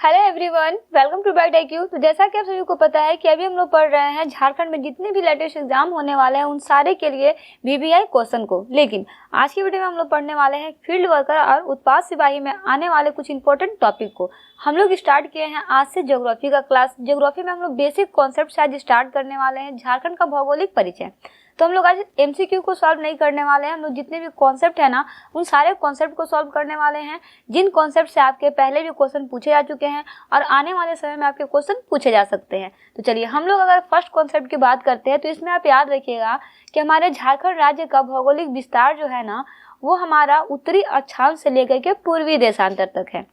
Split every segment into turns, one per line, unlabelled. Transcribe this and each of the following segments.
Hello everyone, welcome to byte IQ। तो जैसा कि आप सभी को पता है कि अभी हम लोग पढ़ रहे हैं झारखंड में जितने भी लेटेस्ट एग्जाम होने वाले हैं उन सारे के लिए VBI क्वेश्चन को। लेकिन आज की वीडियो में हम लोग पढ़ने वाले हैं फील्ड वर्कर और उत्पाद सिपाही में आने वाले कुछ इंपॉर्टेंट टॉपिक को। हम लोग स्टार्ट किए हैं आज से ज्योग्राफी का क्लास। ज्योग्राफी में हम लोग बेसिक कॉन्सेप्ट से आज स्टार्ट करने वाले हैं, झारखंड का भौगोलिक परिचय। तो हम लोग आज MCQ को सॉल्व नहीं करने वाले हैं, हम लोग जितने भी कॉन्सेप्ट है ना उन सारे कॉन्सेप्ट को सॉल्व करने वाले हैं, जिन कॉन्सेप्ट से आपके पहले भी क्वेश्चन पूछे जा चुके हैं और आने वाले समय में आपके क्वेश्चन पूछे जा सकते हैं। तो चलिए हम लोग अगर फर्स्ट कॉन्सेप्ट की बात करते हैं तो इसमें आप याद रखिएगा कि हमारे झारखंड राज्य का भौगोलिक विस्तार जो है ना वो हमारा उत्तरी अक्षांश से लेकर के पूर्वी देशांतर तक है।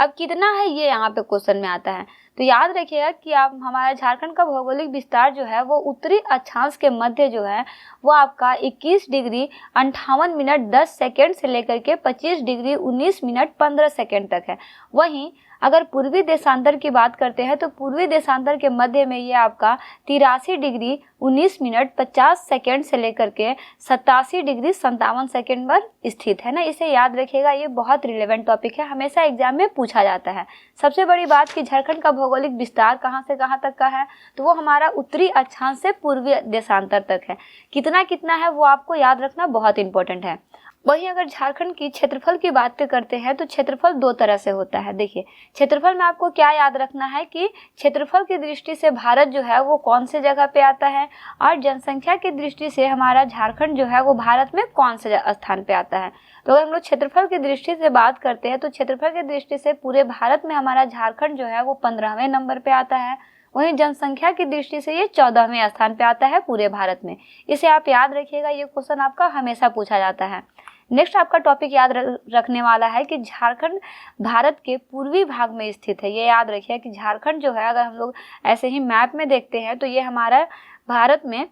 अब कितना है ये यहाँ पे क्वेश्चन में आता है, तो याद रखिएगा कि आप हमारा झारखंड का भौगोलिक विस्तार जो है वो उत्तरी अक्षांश के मध्य जो है वो आपका 21 डिग्री 58 मिनट 10 सेकेंड से लेकर के 25 डिग्री 19 मिनट 15 सेकेंड तक है। वहीं अगर पूर्वी देशांतर की बात करते हैं तो पूर्वी देशांतर के मध्य में ये आपका 83 डिग्री 19 मिनट 50 सेकेंड से लेकर के 87 डिग्री 57 सेकेंड पर स्थित है ना। इसे याद रखिएगा, ये बहुत रिलेवेंट टॉपिक है, हमेशा एग्जाम में पूछा जाता है। सबसे बड़ी बात कि झारखंड का भौगोलिक विस्तार कहाँ से कहाँ तक का है, तो वो हमारा उत्तरी अक्षांश से पूर्वी देशांतर तक है। कितना कितना है वो आपको याद रखना बहुत इंपॉर्टेंट है। वहीं अगर झारखंड की क्षेत्रफल की बात करते हैं तो क्षेत्रफल दो तरह से होता है। देखिए क्षेत्रफल में आपको क्या याद रखना है कि क्षेत्रफल की दृष्टि से भारत जो है वो कौन से जगह पे आता है और जनसंख्या की दृष्टि से हमारा झारखंड जो है वो भारत में कौन से स्थान पे आता है। तो अगर हम लोग क्षेत्रफल की दृष्टि से बात करते हैं तो क्षेत्रफल की दृष्टि से पूरे भारत में हमारा झारखंड जो है वो 15वें नंबर पे आता है। वहीं जनसंख्या की दृष्टि से ये 14वें स्थान पे आता है पूरे भारत में। इसे आप याद रखिएगा, ये क्वेश्चन आपका हमेशा पूछा जाता है। नेक्स्ट आपका टॉपिक याद रखने वाला है कि झारखंड भारत के पूर्वी भाग में स्थित है। ये याद रखिए कि झारखंड जो है अगर हम लोग ऐसे ही मैप में देखते हैं तो ये हमारा भारत में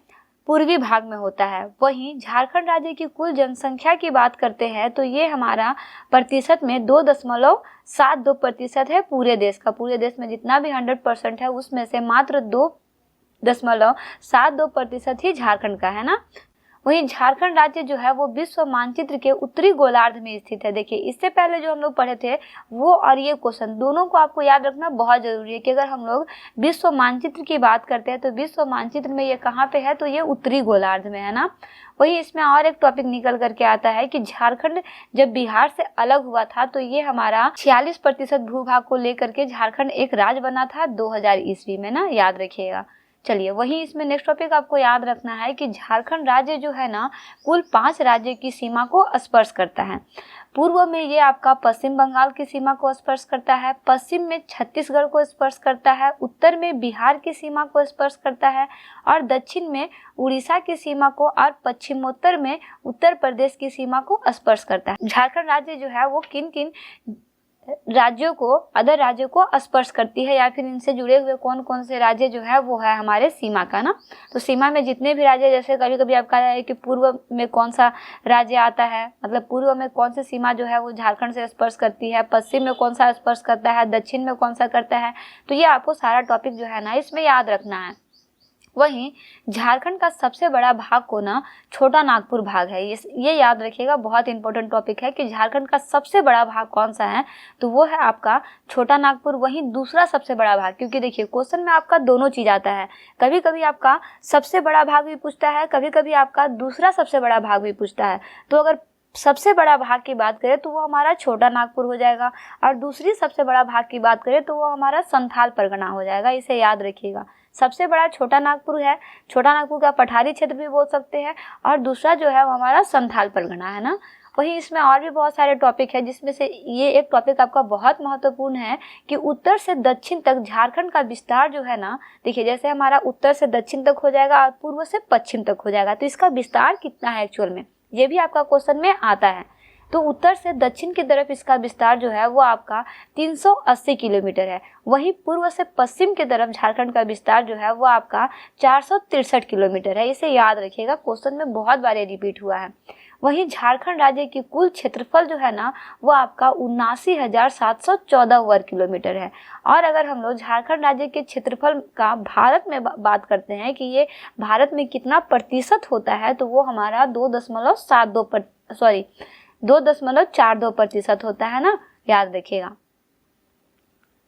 पूर्वी भाग में होता है। वहीं झारखंड राज्य की कुल जनसंख्या की बात करते हैं तो ये हमारा प्रतिशत में 2.72% है पूरे देश का। पूरे देश में जितना भी 100% है उसमें से मात्र 2.72% ही झारखंड का है ना। वहीं झारखंड राज्य जो है वो विश्व मानचित्र के उत्तरी गोलार्ध में स्थित है। देखिए इससे पहले जो हम लोग पढ़े थे वो और ये क्वेश्चन दोनों को आपको याद रखना बहुत जरूरी है कि अगर हम लोग विश्व मानचित्र की बात करते हैं तो विश्व मानचित्र में ये कहाँ पे है, तो ये उत्तरी गोलार्ध में है ना। वहीं इसमें और एक टॉपिक निकल करके आता है कि झारखंड जब बिहार से अलग हुआ था तो ये हमारा 46% भूभाग को लेकर के झारखंड एक राज्य बना था 2000 ईस्वी में ना, याद रखिएगा। चलिए वहीं इसमें नेक्स्ट टॉपिक आपको याद रखना है कि झारखंड राज्य जो है ना कुल 5 राज्य की सीमा को स्पर्श करता है। पूर्व में ये आपका पश्चिम बंगाल की सीमा को स्पर्श करता है, पश्चिम में छत्तीसगढ़ को स्पर्श करता है, उत्तर में बिहार की सीमा को स्पर्श करता है और दक्षिण में उड़ीसा की सीमा को और पश्चिमोत्तर में उत्तर प्रदेश की सीमा को स्पर्श करता है। झारखंड राज्य जो है वो किन किन राज्यों को, अदर राज्यों को स्पर्श करती है या फिर इनसे जुड़े हुए कौन कौन से राज्य जो है वो है हमारे सीमा का ना। तो सीमा में जितने भी राज्य, जैसे कभी कभी आपका है कि पूर्व में कौन सा राज्य आता है, मतलब पूर्व में कौन सी सीमा जो है वो झारखंड से स्पर्श करती है, पश्चिम में कौन सा स्पर्श करता है, दक्षिण में कौन सा करता है, तो ये आपको सारा टॉपिक जो है ना इसमें याद रखना है। वहीं झारखंड का सबसे बड़ा भाग को ना छोटा नागपुर भाग है। ये याद रखिएगा, बहुत इंपॉर्टेंट टॉपिक है कि झारखंड का सबसे बड़ा भाग कौन सा है, तो वो है आपका छोटा नागपुर। वहीं दूसरा सबसे बड़ा भाग, क्योंकि देखिए क्वेश्चन में आपका दोनों चीज आता है, कभी कभी आपका सबसे बड़ा भाग भी पूछता है, कभी कभी आपका दूसरा सबसे बड़ा भाग भी पूछता है। तो अगर सबसे बड़ा भाग की बात करें तो वो हमारा छोटा नागपुर हो जाएगा और दूसरी सबसे बड़ा भाग की बात करें तो वो हमारा संथाल परगना हो जाएगा। इसे याद रखिएगा, सबसे बड़ा छोटा नागपुर है, छोटा नागपुर का पठारी क्षेत्र भी बोल सकते हैं, और दूसरा जो है वो हमारा संथाल परगना है ना। वहीं इसमें और भी बहुत सारे टॉपिक है, जिसमें से ये एक टॉपिक आपका बहुत महत्वपूर्ण है कि उत्तर से दक्षिण तक झारखंड का विस्तार जो है ना, देखिए जैसे हमारा उत्तर से दक्षिण तक हो जाएगा और पूर्व से पश्चिम तक हो जाएगा, तो इसका विस्तार कितना है एक्चुअल में, ये भी आपका क्वेश्चन में आता है। तो उत्तर से दक्षिण की तरफ इसका विस्तार जो है वो आपका 380 किलोमीटर है। वहीं पूर्व से पश्चिम की तरफ झारखंड का विस्तार जो है वो आपका 463 किलोमीटर है। इसे याद रखिएगा, क्वेश्चन में बहुत बार रिपीट हुआ है। वहीं झारखंड राज्य की कुल क्षेत्रफल जो है ना वो आपका 79,714 वर्ग किलोमीटर है। और अगर हम लोग झारखंड राज्य के क्षेत्रफल का भारत में बात करते हैं कि ये भारत में कितना प्रतिशत होता है, तो वो हमारा 2.42% होता है ना, याद रखिएगा।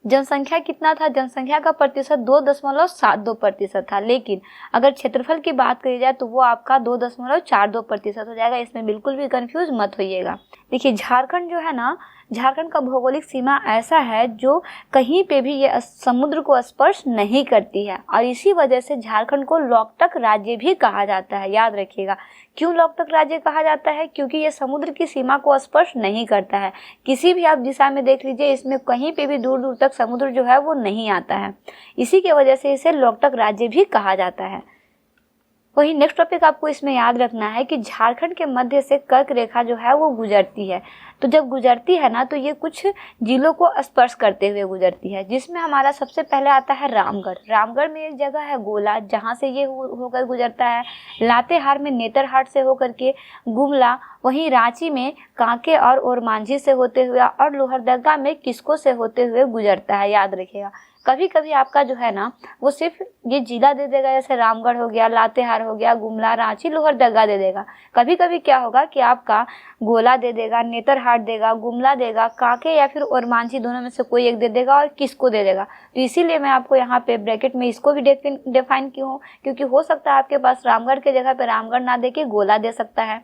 जनसंख्या कितना था, जनसंख्या का प्रतिशत 2.72% था, लेकिन अगर क्षेत्रफल की बात करी जाए तो वो आपका 2.42% हो जाएगा। इसमें बिल्कुल भी कंफ्यूज मत होइएगा। देखिए झारखंड जो है ना, झारखंड का भौगोलिक सीमा ऐसा है जो कहीं पे भी ये समुद्र को स्पर्श नहीं करती है, और इसी वजह से झारखंड को लोकटक राज्य भी कहा जाता है। याद रखिएगा, क्यों लोकटक राज्य कहा जाता है? क्योंकि ये समुद्र की सीमा को स्पर्श नहीं करता है। किसी भी आप दिशा में देख लीजिए, इसमें कहीं पे भी दूर दूर तक समुद्र जो है वो नहीं आता है, इसी की वजह से इसे लोकटक राज्य भी कहा जाता है। वही नेक्स्ट टॉपिक आपको इसमें याद रखना है कि झारखंड के मध्य से कर्क रेखा जो है वो गुजरती है। तो जब गुजरती है ना, तो ये कुछ जिलों को स्पर्श करते हुए गुजरती है, जिसमें हमारा सबसे पहले आता है रामगढ़। रामगढ़ में एक जगह है गोला, जहाँ से ये होकर गुजरता है। लातेहार में नेतरहाट से होकर के गुमला, वहीं रांची में कांके और ओरमांझी से होते हुए, और लोहरदगा में किस्को से होते हुए गुजरता है। याद रखिएगा, कभी कभी आपका जो है ना वो सिर्फ ये जिला दे देगा, जैसे रामगढ़ हो गया, लातेहार हो गया, गुमला, रांची, लोहरदगा दे देगा। कभी कभी क्या होगा कि आपका गोला दे देगा, नेतरहाट देगा, गुमला देगा, कांके या फिर ओरमांझी, दोनों में से कोई एक दे देगा, और किसको दे देगा। तो इसीलिए मैं आपको यहाँ पे ब्रैकेट में इसको भी डिफाइन की हूँ, क्योंकि हो सकता है आपके पास रामगढ़ के जगह पे रामगढ़ ना दे के गोला दे सकता है।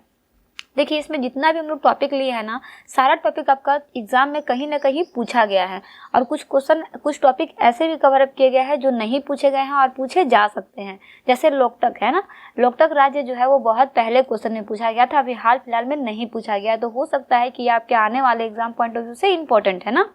देखिए इसमें जितना भी हम लोग टॉपिक लिए हैं ना, सारा टॉपिक आपका एग्जाम में कहीं ना कहीं पूछा गया है, और कुछ टॉपिक ऐसे भी कवर अप किए गए हैं जो नहीं पूछे गए हैं और पूछे जा सकते हैं। जैसे लोकटक है ना, लोकटक राज्य जो है वो बहुत पहले क्वेश्चन में पूछा गया था, अभी हाल फिलहाल में नहीं पूछा गया, तो हो सकता है कि ये आपके आने वाले एग्जाम पॉइंट ऑफ व्यू से इम्पोर्टेंट है ना।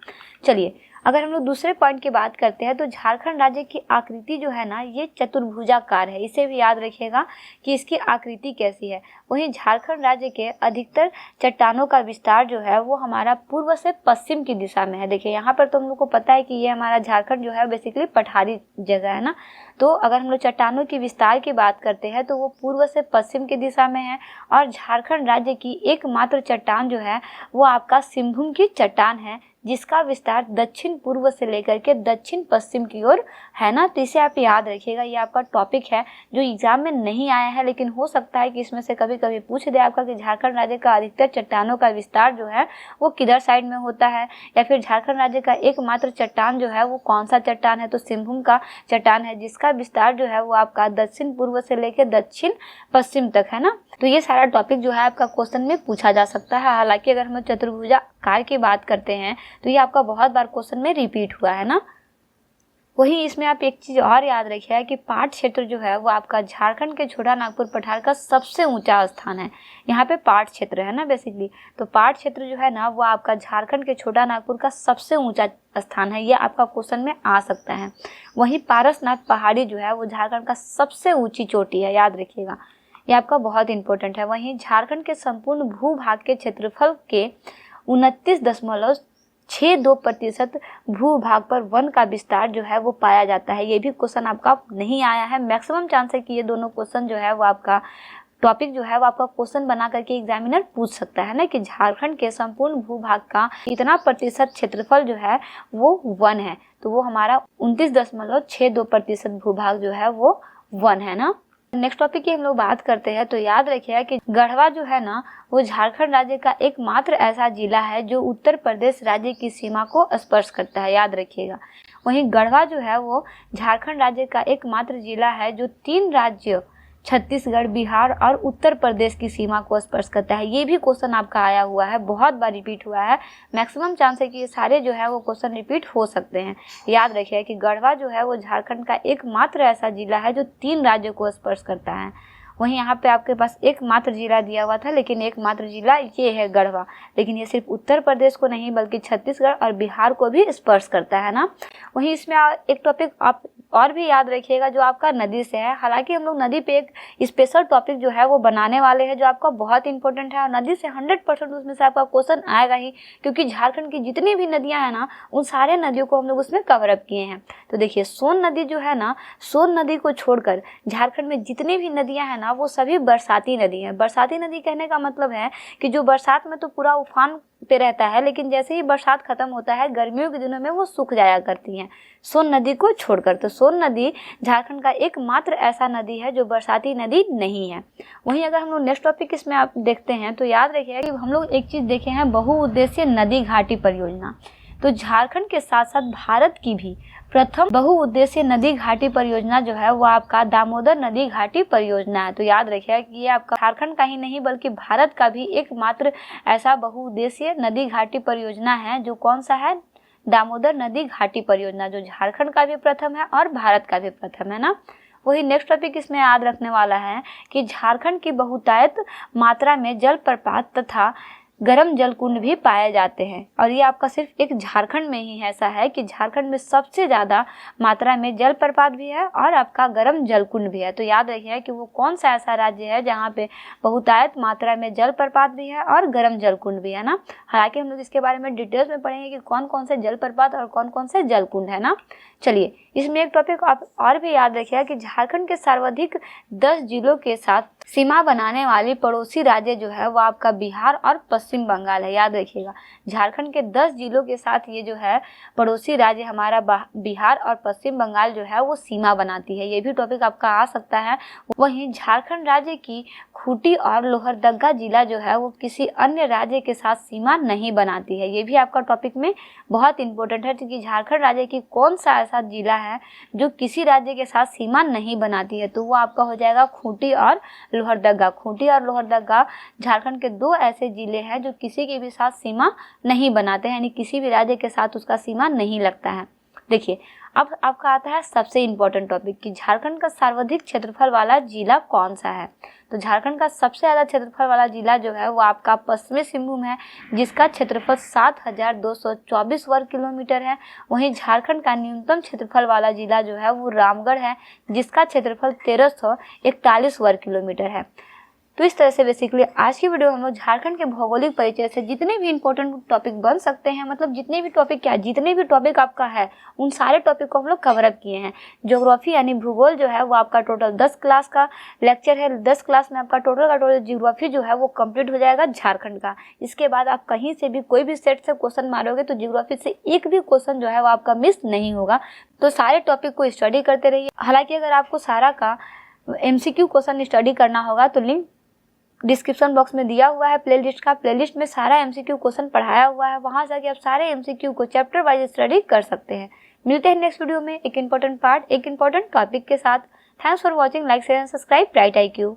चलिए अगर हम लोग दूसरे पॉइंट की बात करते हैं, तो झारखंड राज्य की आकृति जो है ना, ये चतुर्भुजाकार है। इसे भी याद रखिएगा कि इसकी आकृति कैसी है। वहीं झारखंड राज्य के अधिकतर चट्टानों का विस्तार जो है वो हमारा पूर्व से पश्चिम की दिशा में है। देखिए यहाँ पर तो हम लोग को पता है कि ये हमारा झारखंड जो है बेसिकली पठारी जगह है ना, तो अगर हम लोग चट्टानों की विस्तार की बात करते हैं तो वो पूर्व से पश्चिम की दिशा में है। और झारखंड राज्य की एकमात्र चट्टान जो है वो आपका सिंहभूम की चट्टान है, जिसका विस्तार दक्षिण पूर्व से लेकर के दक्षिण पश्चिम की ओर है ना। तो इसे आप याद रखिएगा, ये आपका टॉपिक है जो एग्जाम में नहीं आया है, लेकिन हो सकता है कि इसमें से कभी कभी पूछ दे आपका कि झारखंड राज्य का अधिकतर चट्टानों का विस्तार जो है वो किधर साइड में होता है, या फिर झारखंड राज्य का एकमात्र चट्टान जो है वो कौन सा चट्टान है। तो सिंहभूम का चट्टान है, जिसका विस्तार जो है वो आपका दक्षिण पूर्व से लेकर दक्षिण पश्चिम तक है ना। तो ये सारा टॉपिक जो है आपका क्वेश्चन में पूछा जा सकता है। हालांकि अगर हम चतुर्भुजाकार की बात करते हैं तो ये आपका बहुत बार क्वेश्चन में रिपीट हुआ है ना। वहीं इसमें आप एक चीज और याद रखिए कि पाट क्षेत्र जो है वो आपका झारखंड के छोटा नागपुर पठार का सबसे ऊंचा स्थान है। यहाँ पे पाट क्षेत्र है ना बेसिकली, तो पाट क्षेत्र जो है ना वो आपका झारखंड के छोटा नागपुर का सबसे ऊंचा स्थान है, ये आपका क्वेश्चन में आ सकता है। वहीं पारसनाथ पहाड़ी जो है वो झारखंड का सबसे ऊंची चोटी है, याद रखिएगा, ये आपका बहुत इंपॉर्टेंट है। वहीं झारखंड के संपूर्ण भूभाग के क्षेत्रफल के 29.62% भूभाग पर वन का विस्तार जो है वो पाया जाता है। ये भी क्वेश्चन आपका नहीं आया है। मैक्सिमम चांस है कि ये दोनों क्वेश्चन जो है वो आपका टॉपिक जो है वो आपका क्वेश्चन बना करके एग्जामिनर पूछ सकता है ना, कि झारखंड के संपूर्ण भूभाग का इतना प्रतिशत क्षेत्रफल जो है वो वन है। तो वो हमारा 29.62% भूभाग जो है वो वन है ना। नेक्स्ट टॉपिक की हम लोग बात करते हैं, तो याद रखिएगा कि गढ़वा जो है ना वो झारखंड राज्य का एकमात्र ऐसा जिला है जो उत्तर प्रदेश राज्य की सीमा को स्पर्श करता है, याद रखिएगा। वहीं गढ़वा जो है वो झारखंड राज्य का एकमात्र जिला है जो 3 राज्य छत्तीसगढ़, बिहार और उत्तर प्रदेश की सीमा को स्पर्श करता है। ये भी क्वेश्चन आपका आया हुआ है, बहुत बार रिपीट हुआ है। मैक्सिमम चांस है कि ये सारे जो है वो क्वेश्चन रिपीट हो सकते हैं। याद रखिए कि गढ़वा जो है वो झारखंड का एकमात्र ऐसा जिला है जो 3 राज्यों को स्पर्श करता है। वहीं यहाँ पे आपके पास एकमात्र जिला दिया हुआ था, लेकिन एकमात्र जिला ये है गढ़वा, लेकिन ये सिर्फ उत्तर प्रदेश को नहीं बल्कि छत्तीसगढ़ और बिहार को भी स्पर्श करता है ना। वहीं इसमें एक टॉपिक आप और भी याद रखिएगा जो आपका नदी से है। हालांकि हम लोग नदी पे एक स्पेशल टॉपिक जो है वो बनाने वाले हैं जो आपका बहुत इंपॉर्टेंट है, और नदी से 100% उसमें से आपका क्वेश्चन आएगा ही, क्योंकि झारखंड की जितनी भी नदियां हैं ना उन सारे नदियों को हम लोग उसमें कवर अप किए हैं। तो देखिए सोन नदी जो है ना, सोन नदी को छोड़कर झारखंड में जितनी भी नदियां हैं ना वो सभी बरसाती नदी हैं। बरसाती नदी कहने का मतलब है कि जो बरसात में तो पूरा उफान पे रहता है, लेकिन जैसे ही बरसात खत्म होता है गर्मियों के दिनों में वो सूख जाया करती हैं, सोन नदी को छोड़कर। तो सोन नदी झारखंड का एकमात्र ऐसा नदी है जो बरसाती नदी नहीं है। वहीं अगर हम लोग नेक्स्ट टॉपिक इसमें आप देखते हैं तो याद रखिएगा कि हम लोग एक चीज देखे हैं, बहुउद्देशीय नदी घाटी परियोजना। तो झारखंड के साथ साथ भारत की भी प्रथम बहुउद्देशीय नदी घाटी परियोजना जो है वो आपका दामोदर नदी घाटी परियोजना है। तो याद रखिएगा कि ये आपका झारखंड का ही नहीं बल्कि भारत का भी एकमात्र ऐसा बहुउद्देशीय नदी घाटी परियोजना है जो कौन सा है, दामोदर नदी घाटी परियोजना, जो झारखंड का भी प्रथम है और भारत का भी प्रथम है ना। वही नेक्स्ट टॉपिक इसमें याद रखने वाला है कि झारखंड की बहुतायत मात्रा में जलप्रपात तथा गर्म जल कुंड भी पाए जाते हैं। और ये आपका सिर्फ एक झारखंड में ही ऐसा है कि झारखंड में सबसे ज़्यादा मात्रा में जलप्रपात भी है और आपका गर्म जल कुंड भी है। तो याद रखिए कि वो कौन सा ऐसा राज्य है जहाँ पे बहुतायत मात्रा में जलप्रपात भी है और गर्म जल कुंड भी है ना। हालांकि हम लोग इसके बारे में डिटेल्स में पढ़ेंगे कि कौन कौन से जलप्रपात और कौन कौन से जल कुंड है ना। चलिए, इसमें एक टॉपिक आप और भी याद रखिएगा कि झारखंड के सर्वाधिक 10 जिलों के साथ सीमा बनाने वाली पड़ोसी राज्य जो है वो आपका बिहार और पश्चिम बंगाल है। याद रखिएगा, झारखंड के 10 जिलों के साथ ये जो है पड़ोसी राज्य हमारा बिहार और पश्चिम बंगाल जो है वो सीमा बनाती है। ये भी टॉपिक आपका आ सकता है। वहीं झारखंड राज्य की खूंटी और लोहरदगा जिला जो है वो किसी अन्य राज्य के साथ सीमा नहीं बनाती है। ये भी आपका टॉपिक में बहुत इंपॉर्टेंट है क्योंकि झारखंड राज्य की कौन सा ऐसा जिला है जो किसी राज्य के साथ सीमा नहीं बनाती है, तो वो आपका हो जाएगा खूंटी और लोहरदगा। खूंटी और लोहरदगा झारखंड के 2 ऐसे जिले हैं जो किसी के भी साथ सीमा नहीं बनाते हैं, यानी किसी भी राज्य के साथ उसका सीमा नहीं लगता है। देखिए, अब आपका आता है सबसे इम्पोर्टेंट टॉपिक कि झारखंड का सर्वाधिक क्षेत्रफल वाला जिला कौन सा है। तो झारखंड का सबसे ज़्यादा क्षेत्रफल वाला जिला जो है वो आपका पश्चिमी सिंहभूम है, जिसका क्षेत्रफल 7,224 वर्ग किलोमीटर है। वहीं झारखंड का न्यूनतम क्षेत्रफल वाला जिला जो है वो रामगढ़ है, जिसका क्षेत्रफल 1341 वर्ग किलोमीटर है। तो इस तरह से बेसिकली आज की वीडियो हम लोग झारखंड के भौगोलिक परिचय से जितने भी इंपॉर्टेंट टॉपिक बन सकते हैं, मतलब जितने भी टॉपिक आपका है उन सारे टॉपिक को हम लोग कवर अप किए हैं। ज्योग्राफी यानी भूगोल जो है वो आपका टोटल 10 क्लास का लेक्चर है। 10 क्लास में आपका टोटल ज्योग्राफी जो है वो कंप्लीट हो जाएगा झारखंड का। इसके बाद आप कहीं से भी कोई भी सेट से क्वेश्चन मारोगे तो ज्योग्राफी से एक भी क्वेश्चन जो है वो आपका मिस नहीं होगा। तो सारे टॉपिक को स्टडी करते रहिए। हालांकि अगर आपको सारा का MCQ क्वेश्चन स्टडी करना होगा तो लिंक डिस्क्रिप्शन बॉक्स में दिया हुआ है प्लेलिस्ट का। प्लेलिस्ट में सारा MCQ क्वेश्चन पढ़ाया हुआ है, वहां से आप सारे MCQ को चैप्टर वाइज स्टडी कर सकते हैं। मिलते हैं नेक्स्ट वीडियो में एक इंपॉर्टेंट टॉपिक के साथ। Thanks for watching. Like share and subscribe bright IQ।